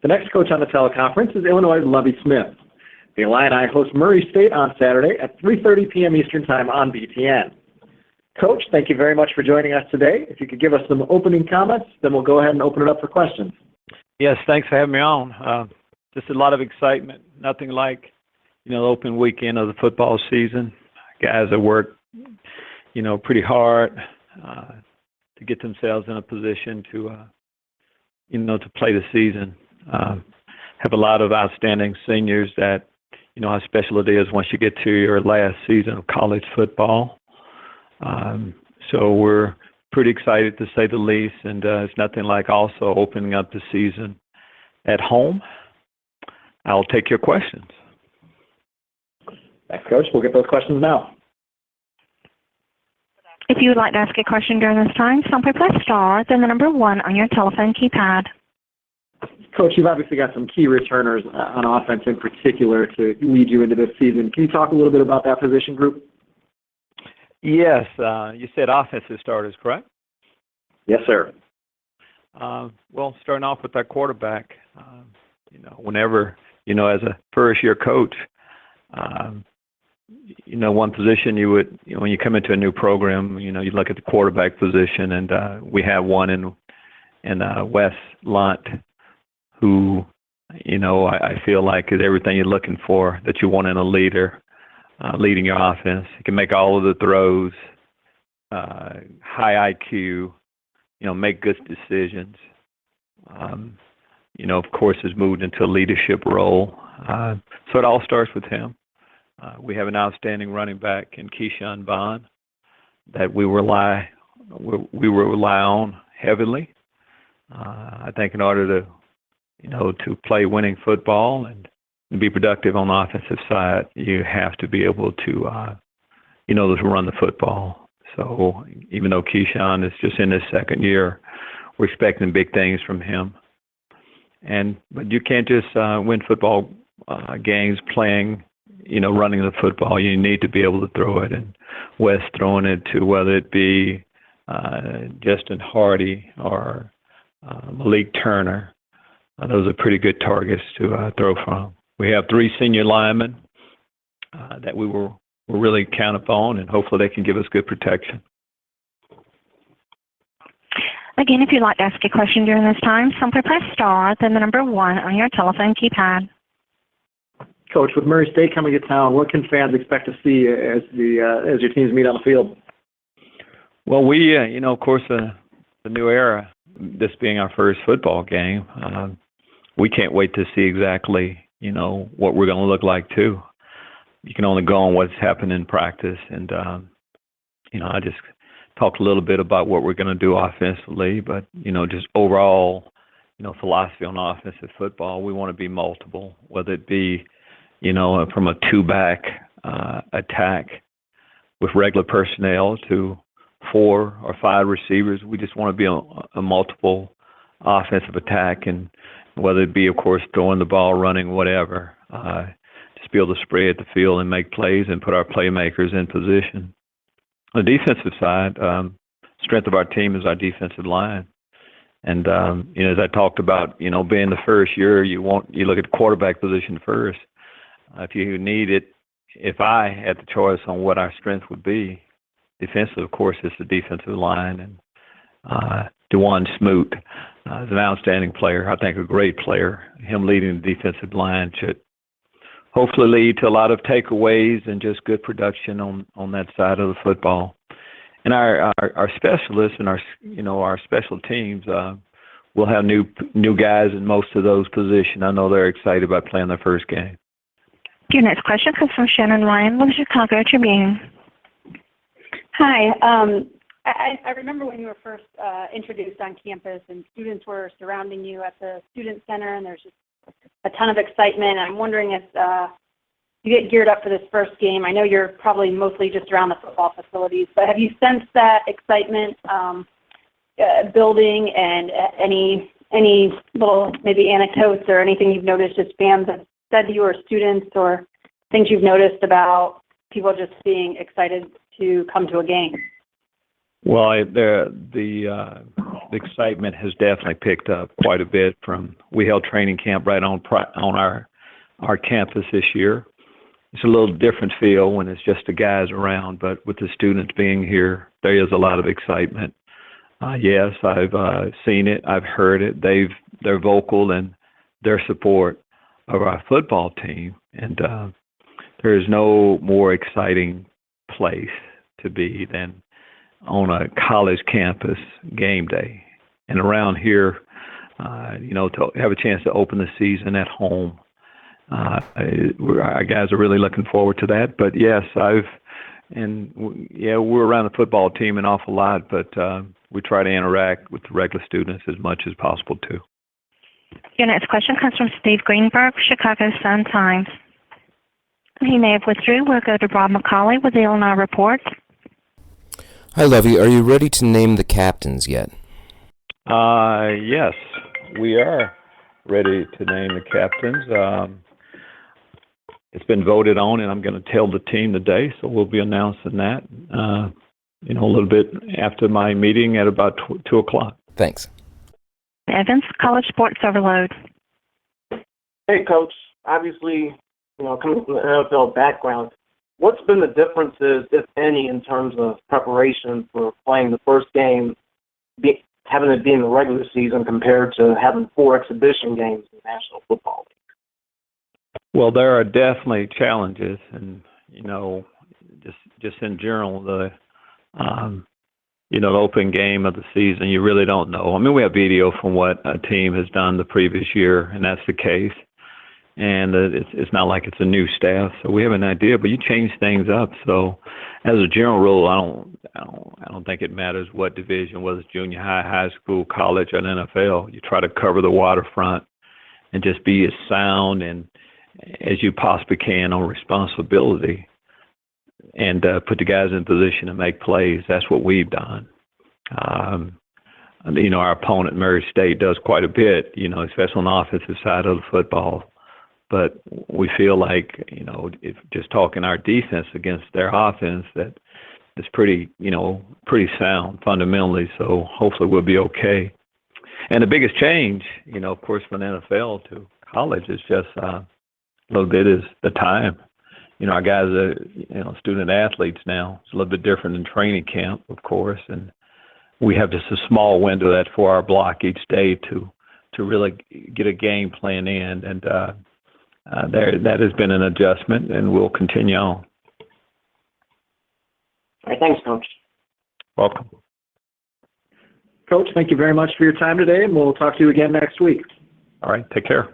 The next coach on the teleconference is Illinois' Lovie Smith. The Illini host Murray State on Saturday at 3:30 p.m. Eastern Time on BTN. Coach, thank you very much for joining us today. If you could give us some opening comments, then we'll go ahead and open it up for questions. Yes, thanks for having me on. Just a lot of excitement. Nothing like, the open weekend of the football season. Guys that work, pretty hard to get themselves in a position to, to play the season. Have a lot of outstanding seniors that, how special it is once you get to your last season of college football. So we're pretty excited, to say the least, and it's nothing like also opening up the season at home. I'll take your questions. Thanks, Coach. We'll get those questions now. If you would like to ask a question during this time, simply press star, then the number 1 on your telephone keypad. Coach, you've obviously got some key returners on offense in particular to lead you into this season. Can you talk a little bit about that position group? Yes. You said offensive starters, correct? Yes, sir. Well, starting off with our quarterback, whenever, as a first-year coach, one position you would, when you come into a new program, you look at the quarterback position, and we have one in Wes Lunt, who, I feel like is everything you're looking for that you want in a leader, leading your offense. He can make all of the throws, high IQ, make good decisions. Of course, has moved into a leadership role. So it all starts with him. We have an outstanding running back in Keyshawn Bond that we rely on heavily. I think in order to, to play winning football and be productive on the offensive side, you have to be able to, to run the football. So even though Keyshawn is just in his second year, we're expecting big things from him. But you can't just win football games playing, running the football. You need to be able to throw it. And Wes throwing it to whether it be Justin Hardy or Malik Turner, those are pretty good targets to throw from. We have 3 senior linemen that we will really count upon, and hopefully they can give us good protection. Again, if you'd like to ask a question during this time, simply press star, then the number 1 on your telephone keypad. Coach, with Murray State coming to town, what can fans expect to see as your teams meet on the field? Well, we, of course, the new era, this being our first football game, we can't wait to see exactly, what we're going to look like, too. You can only go on what's happened in practice. And, I just talked a little bit about what we're going to do offensively, but, just overall, philosophy on offensive football, we want to be multiple, whether it be, from a 2-back attack with regular personnel to 4 or 5 receivers. We just want to be a multiple offensive attack, and whether it be, of course, throwing the ball, running, whatever, just be able to spread the field and make plays and put our playmakers in position. On the defensive side, strength of our team is our defensive line. And, as I talked about, being the first year, you look at the quarterback position first. If you need it, if I had the choice on what our strength would be, defensive, of course, is the defensive line. And DeJuan Smoot is an outstanding player. I think a great player. Him leading the defensive line should hopefully lead to a lot of takeaways and just good production on that side of the football. And our specialists and our special teams, we'll have new guys in most of those positions. I know they're excited about playing their first game. Your next question comes from Shannon Ryan with the Chicago Tribune. Hi. I remember when you were first introduced on campus and students were surrounding you at the Student Center, and there's just a ton of excitement. I'm wondering if you get geared up for this first game. I know you're probably mostly just around the football facilities, but have you sensed that excitement building, and any little maybe anecdotes or anything you've noticed as fans have said to you, or students, or things you've noticed about people just being excited to come to a game? Well, the excitement has definitely picked up quite a bit. We held training camp right on our campus this year. It's a little different feel when it's just the guys around, but with the students being here, there is a lot of excitement. Yes, I've seen it, I've heard it. They're vocal in their support of our football team, and there is no more exciting place to be than on a college campus game day. And around here, to have a chance to open the season at home, our guys are really looking forward to that. But yes, we're around the football team an awful lot, but we try to interact with the regular students as much as possible too. Your next question comes from Steve Greenberg, Chicago Sun-Times. He may have withdrew. We'll go to Rob McCauley with the Illini Report. Hi, Lovie. Are you ready to name the captains yet? Yes, we are ready to name the captains. It's been voted on, and I'm going to tell the team today, so we'll be announcing that, a little bit after my meeting at about 2 o'clock. Thanks. Evans, College Sports Overload. Hey, Coach. Obviously, coming from the NFL background, what's been the differences, if any, in terms of preparation for playing the first game, having it be in the regular season compared to having 4 exhibition games in the National Football League? Well, there are definitely challenges, and just in general, the open game of the season, you really don't know. I mean, we have video from what a team has done the previous year, and that's the case. And it's not like it's a new staff, so we have an idea. But you change things up. So, as a general rule, I don't think it matters what division, whether it's junior high, high school, college, or NFL. You try to cover the waterfront and just be as sound and as you possibly can on responsibility, and put the guys in position to make plays. That's what we've done. Our opponent, Murray State, does quite a bit, especially on the offensive side of the football. But we feel like, if just talking our defense against their offense, that is pretty sound fundamentally. So hopefully we'll be okay. And the biggest change, of course, from the NFL to college is just a little bit is the time. Our guys are, student athletes now. It's a little bit different than training camp, of course. And we have just a small window, that 4-hour block each day to really get a game plan in. And that has been an adjustment, and we'll continue on. All right, thanks, Coach. Welcome. Coach, thank you very much for your time today, and we'll talk to you again next week. All right, take care.